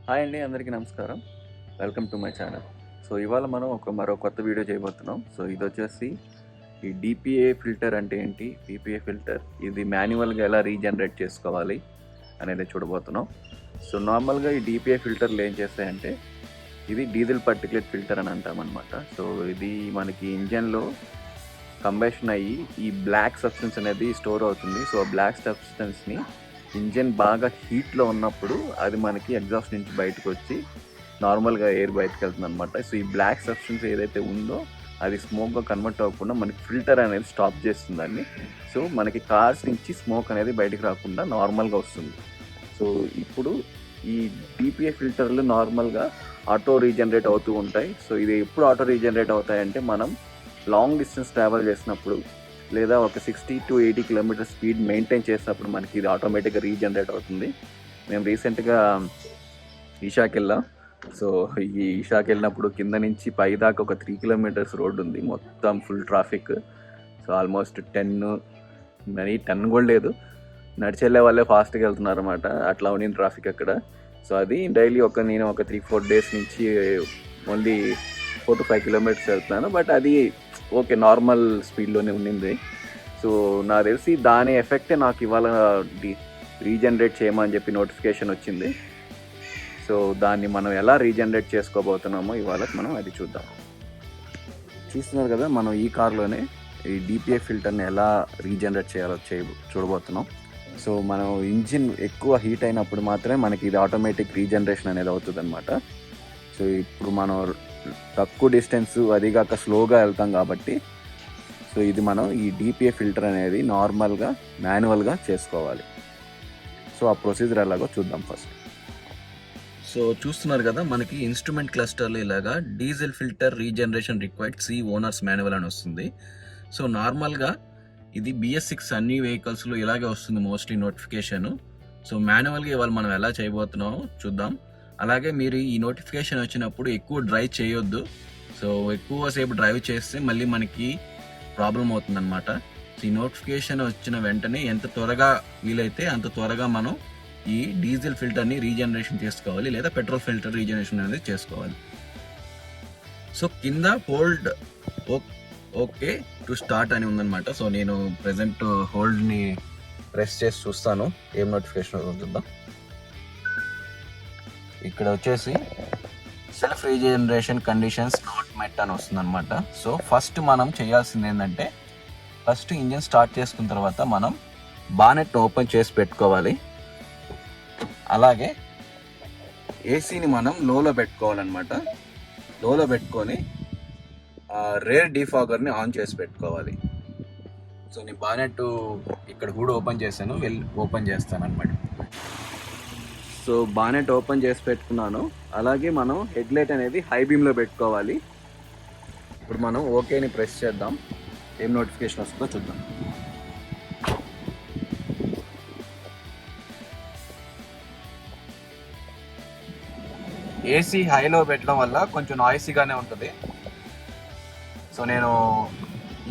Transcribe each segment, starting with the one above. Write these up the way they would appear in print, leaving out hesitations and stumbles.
Hi అండి, అందరికీ నమస్కారం. Welcome to my channel. So ఇవాళ మనం మరో కొత్త వీడియో చేయబోతున్నాం. సో ఇది వచ్చేసి ఈ డిపిఏ ఫిల్టర్ అంటే ఏంటి, పిపిఏ ఫిల్టర్ ఇది మాన్యువల్గా ఎలా రీజనరేట్ చేసుకోవాలి అనేది చూడబోతున్నాం. సో నార్మల్గా ఈ డిపిఏ ఫిల్టర్లు ఏం చేస్తాయంటే, ఇది డీజిల్ పర్టిక్యులేట్ ఫిల్టర్ అని అంటాం అనమాట. సో ఇది మనకి ఇంజన్లో కంబషన్ అయ్యి ఈ బ్లాక్ సబ్స్టెన్స్ అనేది స్టోర్ అవుతుంది. సో ఆ బ్లాక్ సబ్స్టెన్స్ని ఇంజన్ బాగా హీట్లో ఉన్నప్పుడు అది మనకి ఎగ్జాస్ట్ నుంచి బయటకు వచ్చి నార్మల్గా ఎయిర్ బయటకు వెళ్తుంది అనమాట. సో ఈ బ్లాక్ సబ్స్టెన్స్ ఏదైతే ఉందో అది స్మోక్గా కన్వర్ట్ అవ్వకుండా మనకి ఫిల్టర్ అనేది స్టాప్ చేస్తుందండి. సో మనకి కార్స్ నుంచి స్మోక్ అనేది బయటకు రాకుండా నార్మల్గా వస్తుంది. సో ఇప్పుడు ఈ డిపిఏ ఫిల్టర్లు నార్మల్గా ఆటో రీజనరేట్ అవుతూ ఉంటాయి. సో ఇది ఎప్పుడు ఆటో రీజనరేట్ అవుతాయంటే, మనం లాంగ్ డిస్టెన్స్ ట్రావెల్ చేసినప్పుడు లేదా ఒక 60 to 80 కిలోమీటర్ స్పీడ్ మెయింటైన్ చేసినప్పుడు మనకి ఇది ఆటోమేటిక్గా రీజనరేట్ అవుతుంది. మేము రీసెంట్గా ఈషాకి వెళ్ళాం. సో ఈ ఈషాకి వెళ్ళినప్పుడు కింద నుంచి పై దాకా ఒక 3 కిలోమీటర్స్ రోడ్డు ఉంది, మొత్తం ఫుల్ ట్రాఫిక్. సో ఆల్మోస్ట్ 10 కూడా లేదు, నడిచెళ్ళే వాళ్ళే ఫాస్ట్గా వెళ్తున్నారు అనమాట, అట్లా ఉండిన ట్రాఫిక్ అక్కడ. సో అది డైలీ నేను ఒక 3-4 డేస్ నుంచి ఓన్లీ 4 to 5 కిలోమీటర్స్ వెళ్తున్నాను. బట్ అది ఓకే, నార్మల్ స్పీడ్లోనే ఉండింది. సో నాకు తెలిసి దాని ఎఫెక్టే నాకు ఇవాళ రీజనరేట్ చేయమని చెప్పి నోటిఫికేషన్ వచ్చింది. సో దాన్ని మనం ఎలా రీజనరేట్ చేసుకోబోతున్నామో ఇవాళ మనం అది చూద్దాం. చూస్తున్నారు కదా, మనం ఈ కార్లోనే ఈ డిపిఏ ఫిల్టర్ని ఎలా రీజనరేట్ చేయాలో చూడబోతున్నాం. సో మనం ఇంజిన్ ఎక్కువ హీట్ అయినప్పుడు మాత్రమే మనకి ఇది ఆటోమేటిక్ రీజనరేషన్ అనేది అవుతుంది అనమాట. సో ఇప్పుడు మనం తక్కువ డిస్టెన్స్ అదిగాక స్లోగా వెళ్తాం కాబట్టి, సో ఇది మనం ఈ డిపిఏ ఫిల్టర్ అనేది నార్మల్గా మాన్యువల్గా చేసుకోవాలి. సో ఆ ప్రొసీజర్ ఎలాగో చూద్దాం ఫస్ట్. సో చూస్తున్నారు కదా, మనకి ఇన్స్ట్రుమెంట్ క్లస్టర్లో ఇలాగా diesel filter regeneration required see owner's manual అని వస్తుంది. సో నార్మల్గా ఇది BS6 అన్ని వెహికల్స్లో ఇలాగే వస్తుంది మోస్ట్లీ నోటిఫికేషన్. సో మాన్యువల్గా ఇవాళ మనం ఎలా చేయబోతున్నామో చూద్దాం. అలాగే మీరు ఈ నోటిఫికేషన్ వచ్చినప్పుడు ఎక్కువ డ్రైవ్ చేయొద్దు. సో ఎక్కువసేపు డ్రైవ్ చేస్తే మళ్ళీ మనకి ప్రాబ్లం అవుతుందన్నమాట. సో ఈ నోటిఫికేషన్ వచ్చిన వెంటనే ఎంత త్వరగా వీలైతే అంత త్వరగా మనం ఈ డీజిల్ ఫిల్టర్ని రీజనరేషన్ చేసుకోవాలి, లేదా పెట్రోల్ ఫిల్టర్ రీజనరేషన్ అనేది చేసుకోవాలి. సో కింద హోల్డ్ ఓకే టు స్టార్ట్ అని ఉందన్నమాట. సో నేను ప్రెసెంట్ హోల్డ్ని ప్రెస్ చేసి చూస్తాను ఏం నోటిఫికేషన్ చూద్దాం. ఇక్కడ వచ్చేసి self regeneration conditions not met అని వస్తుంది అనమాట. సో ఫస్ట్ మనం చేయాల్సింది ఏంటంటే, ఫస్ట్ ఇంజిన్ స్టార్ట్ చేసుకున్న తర్వాత మనం బానెట్ ఓపెన్ చేసి పెట్టుకోవాలి. అలాగే ఏసీని మనం లోలో పెట్టుకోవాలన్నమాట. లోలో పెట్టుకొని రేర్ డిఫాగర్ని ఆన్ చేసి పెట్టుకోవాలి. సో నేను బానెట్ ఇక్కడ కూడా ఓపెన్ చేశాను, ఓపెన్ చేస్తాను అనమాట. సో బానెట్ ఓపెన్ చేసి పెట్టుకున్నాను. అలాగే మనం హెడ్లైట్ అనేది హై బీమ్లో పెట్టుకోవాలి. ఇప్పుడు మనం ఓకేని ప్రెస్ చేద్దాం, ఏం నోటిఫికేషన్ వస్తుందో చూద్దాం. ఏసీ హైలో పెట్టడం వల్ల కొంచెం నాయిసీగానే ఉంటుంది. సో నేను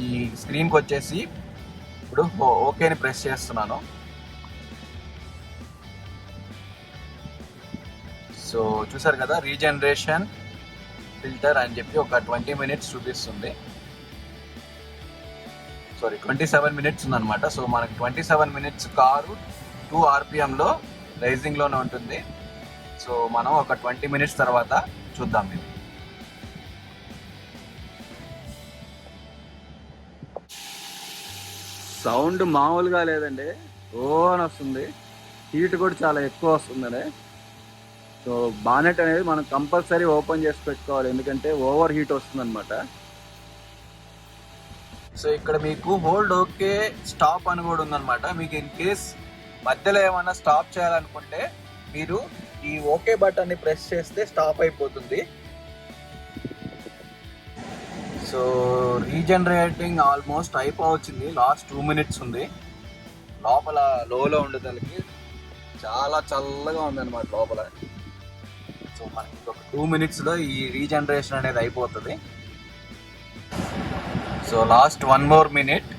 ఈ స్క్రీన్కి వచ్చేసి ఇప్పుడు ఓకేని ప్రెస్ చేస్తున్నాను. సో చూసారు కదా, రీజనరేషన్ ఫిల్టర్ అని చెప్పి ఒక 20 minutes చూపిస్తుంది. 27 minutes ఉందన్నమాట. సో మనకి 27 minutes కారు 2 RPMలో రైజింగ్లోనే ఉంటుంది. సో మనం ఒక 20 minutes తర్వాత చూద్దాం. మేము సౌండ్ మామూలుగా లేదండి, ఓన్ వస్తుంది. హీట్ కూడా చాలా ఎక్కువ వస్తుందండి. సో బానెట్ అనేది మనం కంపల్సరీ ఓపెన్ చేసి పెట్టుకోవాలి, ఎందుకంటే ఓవర్ హీట్ వస్తుంది అనమాట. సో ఇక్కడ మీకు హోల్డ్ ఓకే స్టాప్ అని కూడా ఉందన్నమాట. మీకు ఇన్ కేస్ మధ్యలో ఏమైనా స్టాప్ చేయాలనుకుంటే మీరు ఈ ఓకే బటన్ని ప్రెస్ చేస్తే స్టాప్ అయిపోతుంది. సో రీజనరేటింగ్ ఆల్మోస్ట్ అయిపోవచ్చింది, లాస్ట్ 2 minutes ఉంది. లోపల లోలో ఉండేదానికి చాలా చల్లగా ఉందన్నమాట లోపల. సో మనకి ఒక 2 minutesలో ఈ రీజనరేషన్ అనేది అయిపోతుంది. So last 1 more minute.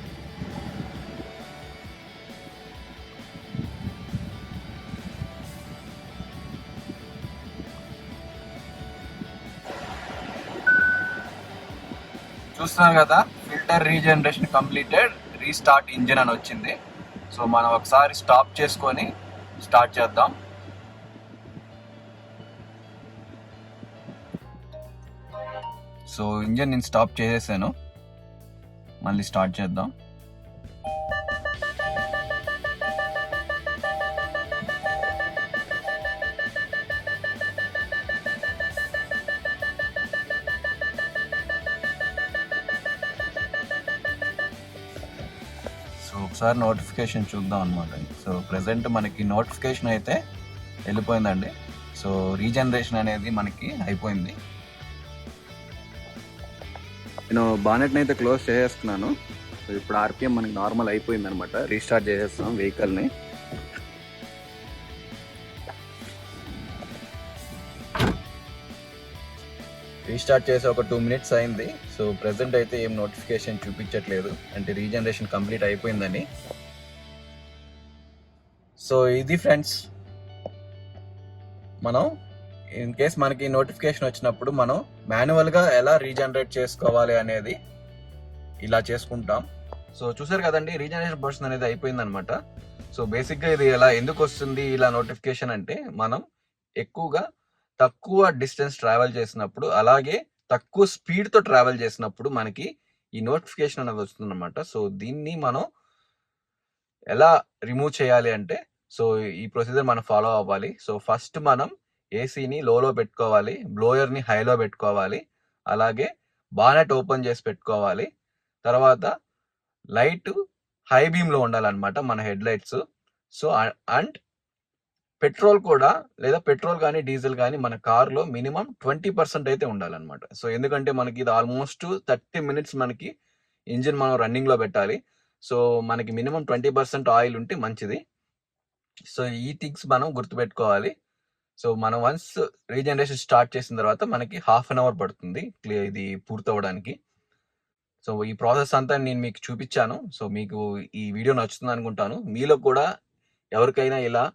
చూస్తున్నారు కదా, filter regeneration completed, restart engine అని వచ్చింది. సో మనం ఒకసారి స్టాప్ చేసుకొని స్టార్ట్ చేద్దాం. సో ఇంజిన్ నేను స్టాప్ చేసేసాను, మళ్ళీ స్టార్ట్ చేద్దాం. సో ఒకసారి నోటిఫికేషన్ చూద్దాం అనమాట. సో ప్రెసెంట్ మనకి నోటిఫికేషన్ అయితే వెళ్ళిపోయిందండి. సో రీజనరేషన్ అనేది మనకి అయిపోయింది. నేను బానెట్ని అయితే క్లోజ్ చేసేస్తున్నాను. సో ఇప్పుడు ఆర్పిఎం మనకి నార్మల్ అయిపోయింది అనమాట. రీస్టార్ట్ చేసేస్తున్నాం వెహికల్ని. రీస్టార్ట్ చేసి ఒక 2 minutes అయింది. సో ప్రెసెంట్ అయితే ఏం నోటిఫికేషన్ చూపించట్లేదు, అంటే రీజనరేషన్ కంప్లీట్ అయిపోయిందని. సో ఇది ఫ్రెండ్స్, మనం ఇన్ కేస్ మనకి నోటిఫికేషన్ వచ్చినప్పుడు మనం మాన్యువల్గా ఎలా రీజనరేట్ చేసుకోవాలి అనేది ఇలా చేసుకుంటాం. సో చూసారు కదండి, రీజనరేషన్ పర్సన్ అనేది అయిపోయింది అనమాట. సో బేసిక్గా ఇది ఎలా ఎందుకు వస్తుంది ఇలా నోటిఫికేషన్ అంటే, మనం ఎక్కువగా తక్కువ డిస్టెన్స్ ట్రావెల్ చేసినప్పుడు, అలాగే తక్కువ స్పీడ్తో ట్రావెల్ చేసినప్పుడు మనకి ఈ నోటిఫికేషన్ అనేది వస్తుంది అనమాట. సో దీన్ని మనం ఎలా రిమూవ్ చేయాలి అంటే, సో ఈ ప్రొసీజర్ మనం ఫాలో అవ్వాలి. సో ఫస్ట్ మనం ఏసీని లోలో పెట్టుకోవాలి, బ్లోయర్ని హైలో పెట్టుకోవాలి, అలాగే బానెట్ ఓపెన్ చేసి పెట్టుకోవాలి. తర్వాత లైట్ హై బీమ్లో ఉండాలన్నమాట మన head lights. So and petrol కూడా, లేదా పెట్రోల్ కానీ డీజిల్ కానీ మన కార్లో మినిమం 20% అయితే ఉండాలన్నమాట. సో ఎందుకంటే మనకి ఇది ఆల్మోస్ట్ 30 minutes మనకి ఇంజిన్ మనం రన్నింగ్లో పెట్టాలి. సో మనకి మినిమం 20% ఆయిల్ ఉంటే మంచిది. సో ఈ థింగ్స్ మనం గుర్తుపెట్టుకోవాలి. సో మనం వన్స్ రీజనరేషన్ స్టార్ట్ చేసిన తర్వాత మనకి 1/2 hour పడుతుంది ఇది పూర్తవడానికి. సో ఈ ప్రాసెస్ అంతా నేను మీకు చూపించాను. సో మీకు ఈ వీడియో నచ్చుతుంది అనుకుంటాను. మీలో కూడా ఎవరికైనా ఇలా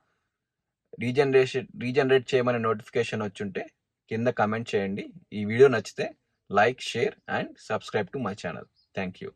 రీజనరేట్ చేయమనే నోటిఫికేషన్ వచ్చుంటే కింద కమెంట్ చేయండి. ఈ వీడియో నచ్చితే like, share and subscribe to my channel. Thank you.